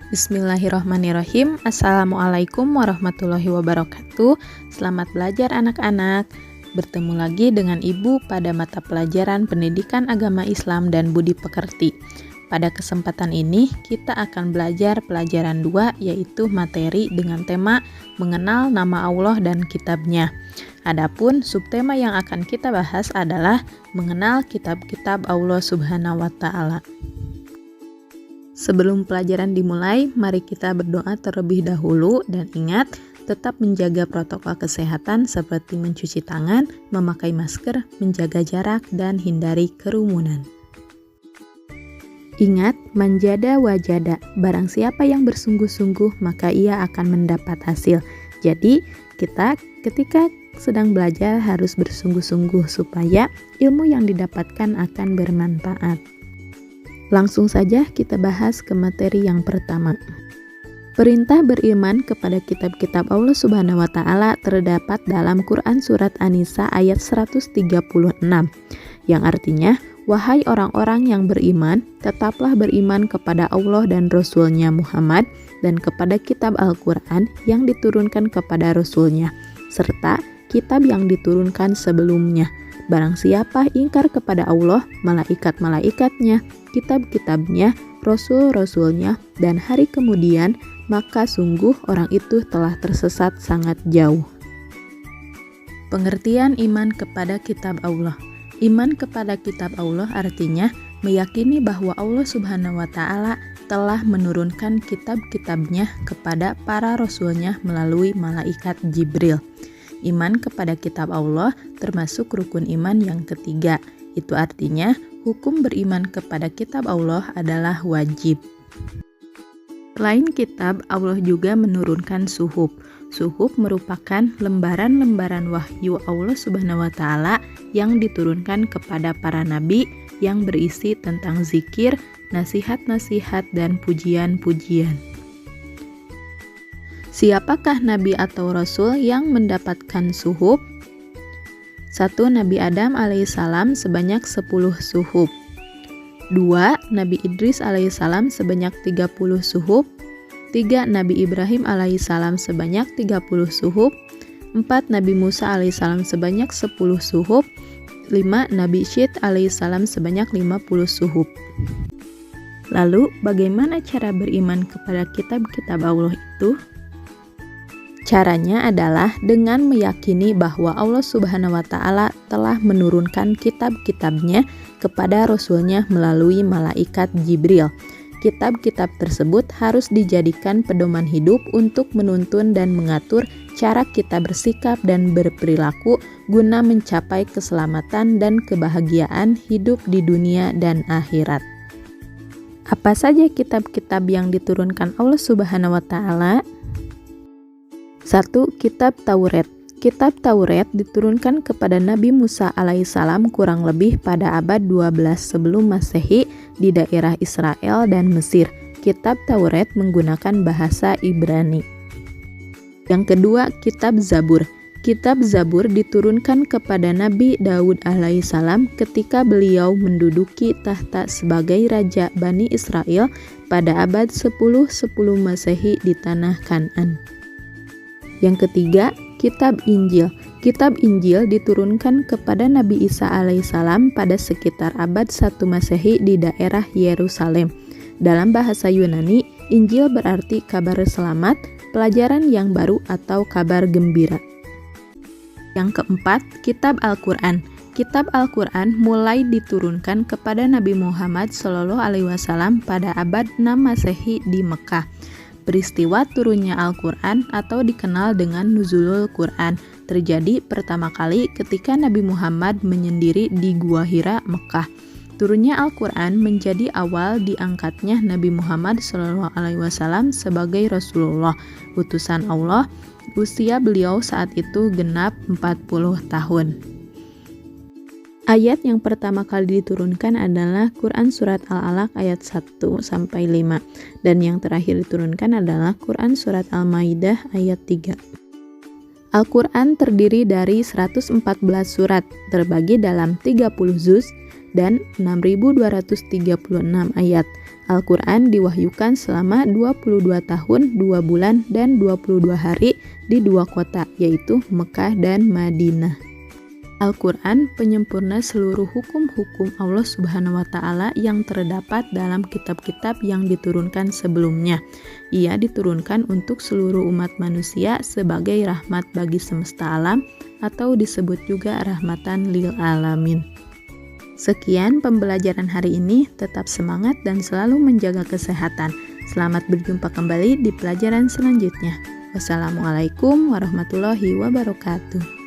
Bismillahirrahmanirrahim. Assalamualaikum warahmatullahi wabarakatuh. Selamat belajar anak-anak. Bertemu lagi dengan Ibu pada mata pelajaran Pendidikan Agama Islam dan Budi Pekerti. Pada kesempatan ini kita akan belajar pelajaran 2, yaitu materi dengan tema mengenal nama Allah dan kitabnya. Adapun subtema yang akan kita bahas adalah mengenal kitab-kitab Allah Subhanahu wa Ta'ala. Sebelum pelajaran dimulai, mari kita berdoa terlebih dahulu dan ingat, tetap menjaga protokol kesehatan seperti mencuci tangan, memakai masker, menjaga jarak, dan hindari kerumunan. Ingat, manjada wajada, barang siapa yang bersungguh-sungguh maka ia akan mendapat hasil. Jadi, kita ketika sedang belajar harus bersungguh-sungguh supaya ilmu yang didapatkan akan bermanfaat. Langsung saja kita bahas ke materi yang pertama. Perintah beriman kepada kitab-kitab Allah Subhanahu wa Ta'ala terdapat dalam Quran Surat An-Nisa ayat 136, yang artinya, wahai orang-orang yang beriman, tetaplah beriman kepada Allah dan Rasul-Nya Muhammad dan kepada kitab Al-Quran yang diturunkan kepada Rasul-Nya, serta kitab yang diturunkan sebelumnya. Barang siapa ingkar kepada Allah, malaikat-malaikatnya, kitab-kitabnya, rasul-rasulnya, dan hari kemudian, maka sungguh orang itu telah tersesat sangat jauh. Pengertian iman kepada kitab Allah. Iman kepada kitab Allah artinya meyakini bahwa Allah Subhanahu wa Ta'ala telah menurunkan kitab-kitabnya kepada para rasulnya melalui malaikat Jibril. Iman kepada kitab Allah termasuk rukun iman yang ketiga. Itu artinya hukum beriman kepada kitab Allah adalah wajib. Selain kitab, Allah juga menurunkan suhuf. Suhuf merupakan lembaran-lembaran wahyu Allah Subhanahu wa Ta'ala yang diturunkan kepada para nabi yang berisi tentang zikir, nasihat-nasihat, dan pujian-pujian. Siapakah nabi atau rasul yang mendapatkan suhuf? 1. Nabi Adam alaihissalam sebanyak 10 suhuf. 2. Nabi Idris alaihissalam sebanyak 30 suhuf. 3. Nabi Ibrahim alaihissalam sebanyak 30 suhuf. 4. Nabi Musa alaihissalam sebanyak 10 suhuf. 5. Nabi Syed alaihissalam sebanyak 50 suhuf. Lalu, bagaimana cara beriman kepada kitab-kitab Allah itu? Caranya adalah dengan meyakini bahwa Allah Subhanahu wa Ta'ala telah menurunkan kitab-kitabnya kepada Rasul-Nya melalui malaikat Jibril. Kitab-kitab tersebut harus dijadikan pedoman hidup untuk menuntun dan mengatur cara kita bersikap dan berperilaku guna mencapai keselamatan dan kebahagiaan hidup di dunia dan akhirat. Apa saja kitab-kitab yang diturunkan Allah Subhanahu wa Ta'ala? 1. Kitab Taurat. Kitab Taurat diturunkan kepada Nabi Musa alaihissalam kurang lebih pada abad 12 sebelum Masehi di daerah Israel dan Mesir. Kitab Taurat menggunakan bahasa Ibrani. Yang kedua, Kitab Zabur. Kitab Zabur diturunkan kepada Nabi Daud alaihissalam ketika beliau menduduki tahta sebagai Raja Bani Israel pada abad 10 Masehi di tanah Kan'an. Yang ketiga, Kitab Injil. Kitab Injil diturunkan kepada Nabi Isa alaihissalam pada sekitar abad 1 Masehi di daerah Yerusalem. Dalam bahasa Yunani, Injil berarti kabar selamat, pelajaran yang baru atau kabar gembira. Yang keempat, Kitab Al-Quran. Kitab Al-Quran mulai diturunkan kepada Nabi Muhammad SAW pada abad 6 Masehi di Mekah. Peristiwa turunnya Al-Quran atau dikenal dengan Nuzulul Quran terjadi pertama kali ketika Nabi Muhammad menyendiri di Gua Hira, Mekah. Turunnya Al-Quran menjadi awal diangkatnya Nabi Muhammad SAW sebagai Rasulullah, utusan Allah. Usia beliau saat itu genap 40 tahun. Ayat yang pertama kali diturunkan adalah Quran Surat Al-Alaq ayat 1-5 dan yang terakhir diturunkan adalah Quran Surat Al-Maidah ayat 3. Al-Quran terdiri dari 114 surat, terbagi dalam 30 juz dan 6.236 ayat. Al-Quran diwahyukan selama 22 tahun, 2 bulan, dan 22 hari di 2 kota, yaitu Mekah dan Madinah. Al-Quran penyempurna seluruh hukum-hukum Allah Subhanahu wa Ta'ala yang terdapat dalam kitab-kitab yang diturunkan sebelumnya. Ia diturunkan untuk seluruh umat manusia sebagai rahmat bagi semesta alam, atau disebut juga rahmatan lil alamin. Sekian pembelajaran hari ini, tetap semangat dan selalu menjaga kesehatan. Selamat berjumpa kembali di pelajaran selanjutnya. Wassalamualaikum warahmatullahi wabarakatuh.